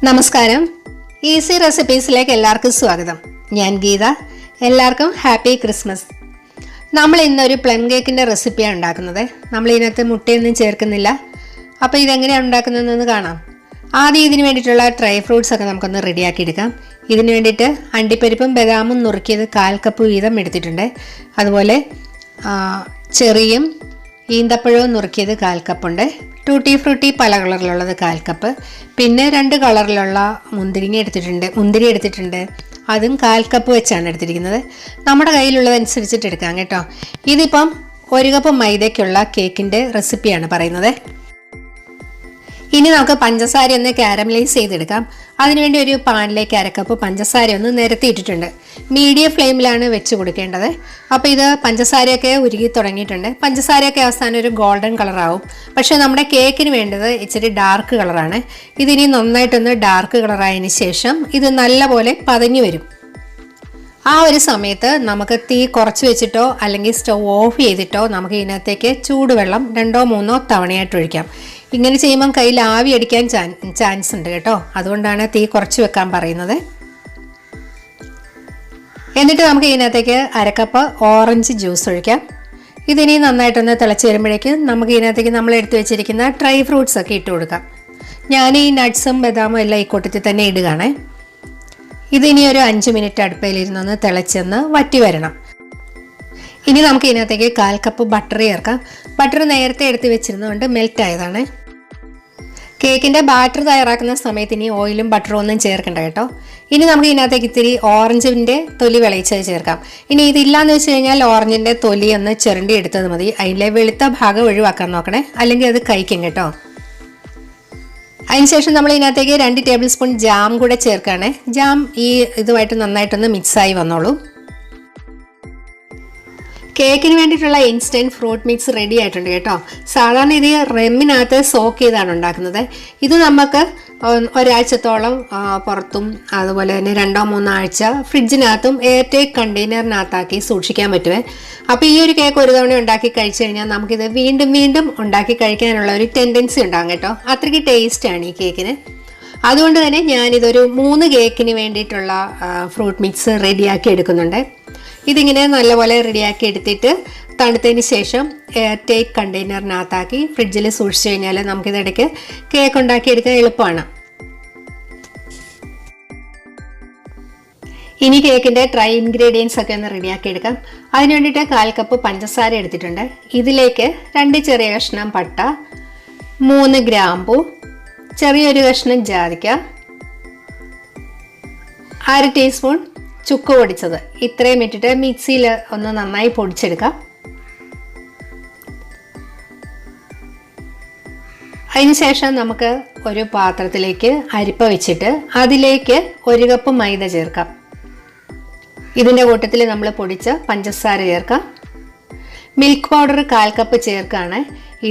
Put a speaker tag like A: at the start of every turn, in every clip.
A: നമസ്കാരം. ഈസി റെസിപ്പീസിലേക്ക് എല്ലാവർക്കും സ്വാഗതം. ഞാൻ ഗീത. എല്ലാവർക്കും ഹാപ്പി ക്രിസ്മസ്. നമ്മൾ ഇന്നൊരു പ്ലം കേക്കിൻ്റെ റെസിപ്പിയാണ് ഉണ്ടാക്കുന്നത്. നമ്മൾ ഇതിനകത്ത് മുട്ടയൊന്നും ചേർക്കുന്നില്ല. അപ്പോൾ ഇതെങ്ങനെയാണ് ഉണ്ടാക്കുന്നതെന്ന് കാണാം. ആദ്യം ഇതിന് വേണ്ടിയിട്ടുള്ള ഡ്രൈ ഫ്രൂട്ട്സ് ഒക്കെ നമുക്കൊന്ന് റെഡിയാക്കി എടുക്കാം. ഇതിന് വേണ്ടിയിട്ട് അണ്ടിപ്പരിപ്പും ബദാമും നുറുക്കിയത് 1/4 കപ്പ് വീതം എടുത്തിട്ടുണ്ട്. അതുപോലെ ചെറിയും ഈന്തപ്പഴവും നുറുക്കിയത് 1/4 കപ്പുണ്ട്. ടൂട്ടി ഫ്രൂട്ടി പല കളറിലുള്ളത് 1/4 കപ്പ്. പിന്നെ 2 കളറിലുള്ള മുന്തിരി എടുത്തിട്ടുണ്ട്. അതും 1/4 കപ്പ് വെച്ചാണ് എടുത്തിരിക്കുന്നത്. നമ്മുടെ കയ്യിലുള്ളതനുസരിച്ചിട്ട് എടുക്കാം കേട്ടോ. ഇതിപ്പം 1 കപ്പ് മൈദയ്ക്കുള്ള കേക്കിൻ്റെ റെസിപ്പിയാണ് പറയുന്നത്. ഇനി നമുക്ക് പഞ്ചസാര ഒന്ന് കാരമലൈസ് ചെയ്തെടുക്കാം. അതിനുവേണ്ടി ഒരു പാനിലേക്ക് 1/2 കപ്പ് പഞ്ചസാര ഒന്ന് നിരത്തിയിട്ടിട്ടുണ്ട്. മീഡിയം ഫ്ലെയിമിലാണ് വെച്ച് കൊടുക്കേണ്ടത്. അപ്പോൾ ഇത് പഞ്ചസാരയൊക്കെ ഉരുകി തുടങ്ങിയിട്ടുണ്ട്. പഞ്ചസാരയൊക്കെ അവസാനം ഒരു ഗോൾഡൻ കളറാവും. പക്ഷേ നമ്മുടെ കേക്കിന് വേണ്ടത് ഇച്ചിരി ഡാർക്ക് കളറാണ്. ഇതിനി നന്നായിട്ടൊന്ന് ഡാർക്ക് കളറായതിന് ശേഷം ഇത് നല്ലപോലെ പതഞ്ഞു വരും. ആ ഒരു സമയത്ത് നമുക്ക് തീ കുറച്ച് വെച്ചിട്ടോ അല്ലെങ്കിൽ സ്റ്റൗ ഓഫ് ചെയ്തിട്ടോ നമുക്ക് ഇതിനകത്തേക്ക് ചൂടുവെള്ളം 2-3 തവണയായിട്ട് ഒഴിക്കാം. ഇങ്ങനെ ചെയ്യുമ്പം കയ്യിൽ ആവി അടിക്കാൻ ചാൻസ് ഉണ്ട് കേട്ടോ. അതുകൊണ്ടാണ് തീ കുറച്ച് വെക്കാൻ പറയുന്നത്. എന്നിട്ട് നമുക്ക് ഇതിനകത്തേക്ക് 1/2 കപ്പ് ഓറഞ്ച് ജ്യൂസ് ഒഴിക്കാം. ഇതിനി നന്നായിട്ടൊന്ന് തിളച്ച് വരുമ്പോഴേക്ക് നമുക്ക് ഇതിനകത്തേക്ക് നമ്മൾ എടുത്തു വെച്ചിരിക്കുന്ന ഡ്രൈ ഫ്രൂട്ട്സ് ഒക്കെ ഇട്ട് കൊടുക്കാം. ഞാൻ ഈ നട്ട്സും ബദാമും എല്ലാം ഈ കൂട്ടത്തിൽ തന്നെ ഇടുകയാണേ. ഇതിനി ഒരു 5 മിനിറ്റ് അടുപ്പയിലിരുന്നൊന്ന് തിളച്ചെന്ന് വറ്റി വരണം. ഇനി നമുക്ക് ഇതിനകത്തേക്ക് 1/4 കപ്പ് ബട്ടർ ചേർക്കാം. ബട്ടർ നേരത്തെ എടുത്ത് വെച്ചിരുന്നതുകൊണ്ട് മെൽറ്റ് ആയതാണ്. കേക്കിൻ്റെ ബാറ്റർ തയ്യാറാക്കുന്ന സമയത്ത് ഇനി ഓയിലും ബട്ടറും ഒന്നും ചേർക്കണ്ട കേട്ടോ. ഇനി നമുക്ക് ഇതിനകത്തേക്ക് ഇത്തിരി ഓറഞ്ചിൻ്റെ തൊലി വിളയിച്ചത് ചേർക്കാം. ഇനി ഇതില്ലാന്ന് വെച്ച് കഴിഞ്ഞാൽ ഓറഞ്ചിൻ്റെ തൊലി ഒന്ന് ചിരണ്ടി എടുത്തത് മതി. അതിലെ വെളുത്ത ഭാഗം ഒഴിവാക്കാൻ നോക്കണേ, അല്ലെങ്കിൽ അത് കഴിക്കും കേട്ടോ. അതിനുശേഷം നമ്മൾ ഇതിനകത്തേക്ക് 2 ടേബിൾ സ്പൂൺ ജാം കൂടെ ചേർക്കുകയാണ്. ജാം ഈ ഇതുമായിട്ട് നന്നായിട്ടൊന്ന് മിക്സായി വന്നോളൂ. കേക്കിന് വേണ്ടിയിട്ടുള്ള ഇൻസ്റ്റൻറ്റ് ഫ്രൂട്ട് മിക്സ് റെഡി ആയിട്ടുണ്ട് കേട്ടോ. സാധാരണ ഇത് റെമ്മിനകത്ത് സോക്ക് ചെയ്താണ് ഉണ്ടാക്കുന്നത്. ഇത് നമുക്ക് ഒരാഴ്ചത്തോളം പുറത്തും അതുപോലെ തന്നെ 2-3 ആഴ്ച ഫ്രിഡ്ജിനകത്തും എയർടൈറ്റ് കണ്ടെയ്നറിനകത്താക്കി സൂക്ഷിക്കാൻ പറ്റുമേ. അപ്പോൾ ഈ ഒരു കേക്ക് ഒരു തവണ ഉണ്ടാക്കി കഴിച്ചു കഴിഞ്ഞാൽ നമുക്കിത് വീണ്ടും വീണ്ടും ഉണ്ടാക്കി കഴിക്കാനുള്ള ഒരു ടെൻഡൻസി ഉണ്ടാകും കേട്ടോ. അത്രയ്ക്ക് ടേസ്റ്റാണ് ഈ കേക്കിന്. അതുകൊണ്ട് തന്നെ ഞാനിതൊരു 3 കേക്കിന് വേണ്ടിയിട്ടുള്ള ഫ്രൂട്ട് മിക്സ് റെഡിയാക്കി എടുക്കുന്നുണ്ട്. ഇതിങ്ങനെ നല്ലപോലെ റെഡിയാക്കി എടുത്തിട്ട് തണുത്തതിന് ശേഷം എയർടൈറ്റ് കണ്ടെയ്നറിനകത്താക്കി ഫ്രിഡ്ജിൽ സൂക്ഷിച്ചു കഴിഞ്ഞാൽ നമുക്കിതിടയ്ക്ക് കേക്ക് ഉണ്ടാക്കിയെടുക്കാൻ എളുപ്പമാണ്. ഇനി കേക്കിൻ്റെ ഡ്രൈ ഇൻഗ്രീഡിയൻസ് ഒക്കെ ഒന്ന് റെഡിയാക്കി എടുക്കാം. അതിന് വേണ്ടിയിട്ട് 1/4 കപ്പ് പഞ്ചസാര എടുത്തിട്ടുണ്ട്. ഇതിലേക്ക് 2 ചെറിയ കഷ്ണം പട്ട, 3 ഗ്രാമ്പു, ചെറിയൊരു കഷ്ണം ജാതിക്ക, 1/2 ടീസ്പൂൺ ചുക്ക് പൊടിച്ചത്, ഇത്രയും ഇട്ടിട്ട് മിക്സിയിൽ ഒന്ന് നന്നായി പൊടിച്ചെടുക്കാം. അതിനുശേഷം നമുക്ക് ഒരു പാത്രത്തിലേക്ക് അരിപ്പ വെച്ചിട്ട് അതിലേക്ക് 1 കപ്പ് മൈദ ചേർക്കാം. ഇതിൻ്റെ കൂട്ടത്തിൽ നമ്മൾ പൊടിച്ച പഞ്ചസാര ചേർക്കാം. മിൽക്ക് പൗഡർ 1/4 കപ്പ് ചേർക്കാണ്.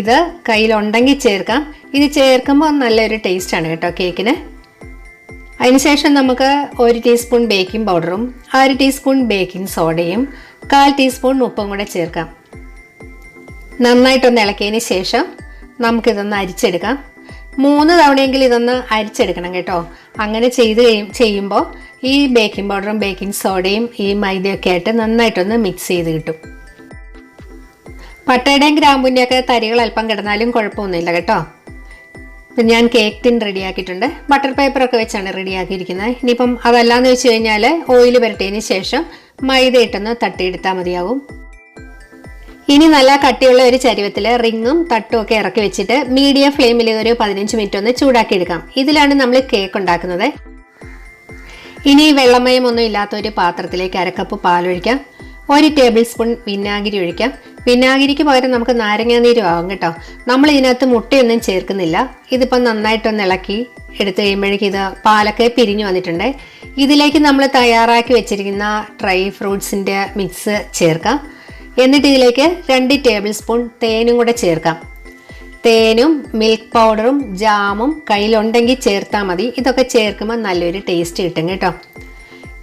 A: ഇത് കയ്യിലുണ്ടെങ്കിൽ ചേർക്കാം. ഇത് ചേർക്കുമ്പോൾ നല്ലൊരു ടേസ്റ്റാണ് കേട്ടോ കേക്കിന്. അതിനുശേഷം നമുക്ക് 1 ടീസ്പൂൺ ബേക്കിംഗ് പൗഡറും 1/2 ടീസ്പൂൺ ബേക്കിംഗ് സോഡയും 1/4 ടീസ്പൂൺ ഉപ്പും കൂടെ ചേർക്കാം. നന്നായിട്ടൊന്ന് ഇളക്കിയതിന് ശേഷം നമുക്കിതൊന്ന് അരിച്ചെടുക്കാം. 3 തവണയെങ്കിലും ഇതൊന്ന് അരിച്ചെടുക്കണം കേട്ടോ. അങ്ങനെ ചെയ്യുമ്പോൾ ഈ ബേക്കിംഗ് പൗഡറും ബേക്കിംഗ് സോഡയും ഈ മൈദയൊക്കെ ആയിട്ട് നന്നായിട്ടൊന്ന് മിക്സ് ചെയ്ത് കിട്ടും. പട്ടയുടെയും ഗ്രാമ്പൂൻ്റെയൊക്കെ തരികൾ അല്പം കിടന്നാലും കുഴപ്പമൊന്നുമില്ല കേട്ടോ. ഞാൻ കേക്ക് ടിൻ റെഡിയാക്കിയിട്ടുണ്ട്. ബട്ടർ പേപ്പറൊക്കെ വെച്ചാണ് റെഡിയാക്കിയിരിക്കുന്നത്. ഇനിയിപ്പം അതല്ലാന്ന് വെച്ച് കഴിഞ്ഞാൽ ഓയിൽ പുരട്ടിയതിന് ശേഷം മൈദ ഇട്ടൊന്ന് തട്ടിയെടുത്താൽ മതിയാവും. ഇനി നല്ല കട്ടിയുള്ള ഒരു ചരുവത്തിൽ റിങ്ങും തട്ടും ഒക്കെ ഇറക്കി വെച്ചിട്ട് മീഡിയം ഫ്ലെയിമിൽ ഒരു 15 മിനിറ്റ് ഒന്ന് ചൂടാക്കി എടുക്കാം. ഇതിലാണ് നമ്മൾ കേക്ക് ഉണ്ടാക്കുന്നത്. ഇനി വെള്ളമയമൊന്നും ഇല്ലാത്ത ഒരു പാത്രത്തിലേക്ക് 1/2 കപ്പ് പാലൊഴിക്കാം. 1 ടേബിൾ സ്പൂൺ വിനാഗിരി ഒഴിക്കാം. വിനാഗിരിക്ക് പകരം നമുക്ക് നാരങ്ങാനീരും ആവും കേട്ടോ. നമ്മൾ ഇതിനകത്ത് മുട്ടയൊന്നും ചേർക്കുന്നില്ല. ഇതിപ്പം നന്നായിട്ടൊന്ന് ഇളക്കി എടുത്തു കഴിയുമ്പോഴേക്കും ഇത് പാലൊക്കെ പിരിഞ്ഞു വന്നിട്ടുണ്ട്. ഇതിലേക്ക് നമ്മൾ തയ്യാറാക്കി വെച്ചിരിക്കുന്ന ഡ്രൈ ഫ്രൂട്ട്സിൻ്റെ മിക്സ് ചേർക്കാം. എന്നിട്ട് ഇതിലേക്ക് 2 ടേബിൾ സ്പൂൺ തേനും കൂടെ ചേർക്കാം. തേനും മിൽക്ക് പൗഡറും ജാമും കയ്യിലുണ്ടെങ്കിൽ ചേർത്താൽ മതി. ഇതൊക്കെ ചേർക്കുമ്പോൾ നല്ലൊരു ടേസ്റ്റ് കിട്ടും കേട്ടോ.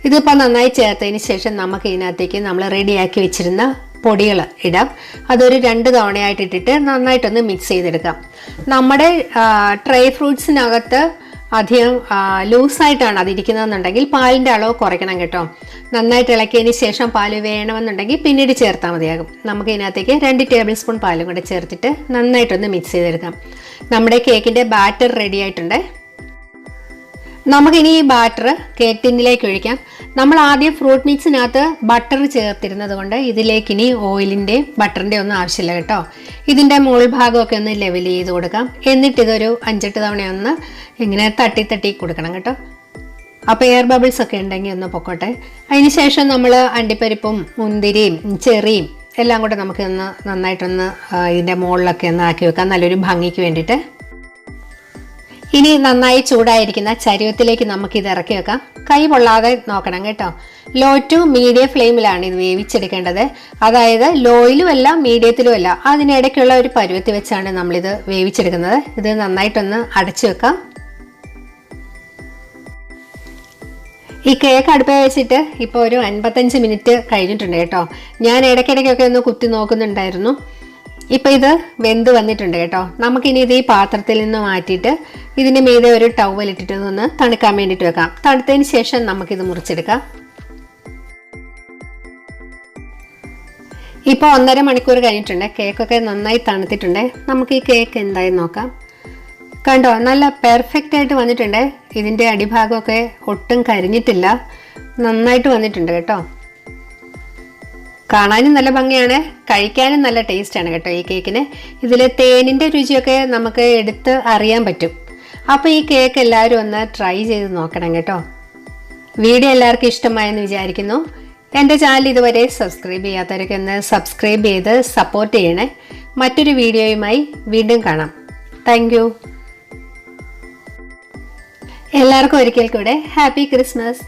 A: ഇതിപ്പോൾ നന്നായി ചേർത്തതിന് ശേഷം നമുക്ക് ഇതിനകത്തേക്ക് നമ്മൾ റെഡിയാക്കി വെച്ചിരുന്ന പൊടികൾ ഇടാം. അതൊരു 2 തവണയായിട്ട് ഇട്ടിട്ട് നന്നായിട്ടൊന്ന് മിക്സ് ചെയ്തെടുക്കാം. നമ്മുടെ ഡ്രൈ ഫ്രൂട്ട്സിനകത്ത് അധികം ലൂസായിട്ടാണ് അതിരിക്കുന്നതെന്നുണ്ടെങ്കിൽ പാലിൻ്റെ അളവ് കുറയ്ക്കണം കേട്ടോ. നന്നായിട്ട് ഇളക്കിയതിന് ശേഷം പാല് വേണമെന്നുണ്ടെങ്കിൽ പിന്നീട് ചേർത്താൽ മതിയാകും. നമുക്ക് ഇതിനകത്തേക്ക് 2 ടേബിൾ സ്പൂൺ പാലും കൂടെ ചേർത്തിട്ട് നന്നായിട്ടൊന്ന് മിക്സ് ചെയ്തെടുക്കാം. നമ്മുടെ കേക്കിൻ്റെ ബാറ്റർ റെഡി ആയിട്ടുണ്ട്. നമുക്കിനി ഈ ബാറ്റർ കേക്ക് ടിന്നിലേക്ക് ഒഴിക്കാം. നമ്മൾ ആദ്യം ഫ്രൂട്ട് മിക്സിനകത്ത് ബട്ടർ ചേർത്തിരുന്നത് കൊണ്ട് ഇതിലേക്കിനി ഓയിലിൻ്റെ ബട്ടറിൻ്റെ ഒന്നും ആവശ്യമില്ല കേട്ടോ. ഇതിൻ്റെ മുകൾ ഭാഗമൊക്കെ ഒന്ന് ലെവൽ ചെയ്ത് കൊടുക്കാം. എന്നിട്ട് ഇതൊരു 5-8 തവണ ഒന്ന് ഇങ്ങനെ തട്ടി കൊടുക്കണം കേട്ടോ. അപ്പോൾ എയർ ബബിൾസ് ഒക്കെ ഉണ്ടെങ്കിൽ ഒന്ന് പൊക്കോട്ടെ. അതിന് ശേഷം നമ്മൾ അണ്ടിപ്പരിപ്പും മുന്തിരിയും ചെറിയും എല്ലാം കൂടെ നമുക്ക് ഒന്ന് നന്നായിട്ടൊന്ന് ഇതിൻ്റെ മുകളിലൊക്കെ ഒന്ന് ആക്കി വെക്കാം, നല്ലൊരു ഭംഗിക്ക് വേണ്ടിയിട്ട്. ഇനി നന്നായി ചൂടായിരിക്കുന്ന ചരുവത്തിലേക്ക് നമുക്കിത് ഇറക്കി വെക്കാം. കൈ പൊള്ളാതെ നോക്കണം കേട്ടോ. ലോ ടു മീഡിയം ഫ്ലെയിമിലാണ് ഇത് വേവിച്ചെടുക്കേണ്ടത്. അതായത് ലോയിലും അല്ല മീഡിയത്തിലും അല്ല, അതിനിടയ്ക്കുള്ള ഒരു പരുവത്തി വെച്ചാണ് നമ്മളിത് വേവിച്ചെടുക്കുന്നത്. ഇത് നന്നായിട്ടൊന്ന് അടച്ചു വെക്കാം. ഈ കേക്ക് അടുപ്പിൽ വെച്ചിട്ട് ഇപ്പോൾ ഒരു 55 മിനിറ്റ് കഴിഞ്ഞിട്ടുണ്ട് കേട്ടോ. ഞാൻ ഇടയ്ക്കിടയ്ക്കൊക്കെ ഒന്ന് കുത്തി നോക്കുന്നുണ്ടായിരുന്നു. ഇപ്പം ഇത് വെന്ത് വന്നിട്ടുണ്ട് കേട്ടോ. നമുക്കിനി ഇത് ഈ പാത്രത്തിൽ നിന്ന് മാറ്റിയിട്ട് ഇതിന് മീതെ ഒരു ടവൽ ഇട്ടിട്ട് ഒന്ന് തണുക്കാൻ വേണ്ടിയിട്ട് വെക്കാം. തണുത്തതിന് ശേഷം നമുക്കിത് മുറിച്ചെടുക്കാം. ഇപ്പോൾ 1.5 മണിക്കൂർ കഴിഞ്ഞിട്ടുണ്ട്. കേക്കൊക്കെ നന്നായി തണുത്തിട്ടുണ്ട്. നമുക്ക് ഈ കേക്ക് എന്തായി നോക്കാം. കണ്ടോ, നല്ല പെർഫെക്റ്റ് ആയിട്ട് വന്നിട്ടുണ്ട്. ഇതിൻ്റെ അടിഭാഗമൊക്കെ ഒട്ടും കരിഞ്ഞിട്ടില്ല, നന്നായിട്ട് വന്നിട്ടുണ്ട് കേട്ടോ. കാണാനും നല്ല ഭംഗിയാണ്, കഴിക്കാനും നല്ല ടേസ്റ്റാണ് കേട്ടോ ഈ കേക്കിന്. ഇതിൽ തേനിൻ്റെ രുചിയൊക്കെ നമുക്ക് എടുത്ത് അറിയാൻ പറ്റും. അപ്പോൾ ഈ കേക്ക് എല്ലാവരും ഒന്ന് ട്രൈ ചെയ്ത് നോക്കണം കേട്ടോ. വീഡിയോ എല്ലാവർക്കും ഇഷ്ടമായെന്ന് വിചാരിക്കുന്നു. എൻ്റെ ചാനൽ ഇതുവരെ സബ്സ്ക്രൈബ് ചെയ്യാത്തവരൊക്കെ ഒന്ന് സബ്സ്ക്രൈബ് ചെയ്ത് സപ്പോർട്ട് ചെയ്യണേ. മറ്റൊരു വീഡിയോയുമായി വീണ്ടും കാണാം. Thank you. എല്ലാവർക്കും ഒരിക്കൽ കൂടെ ഹാപ്പി ക്രിസ്മസ്.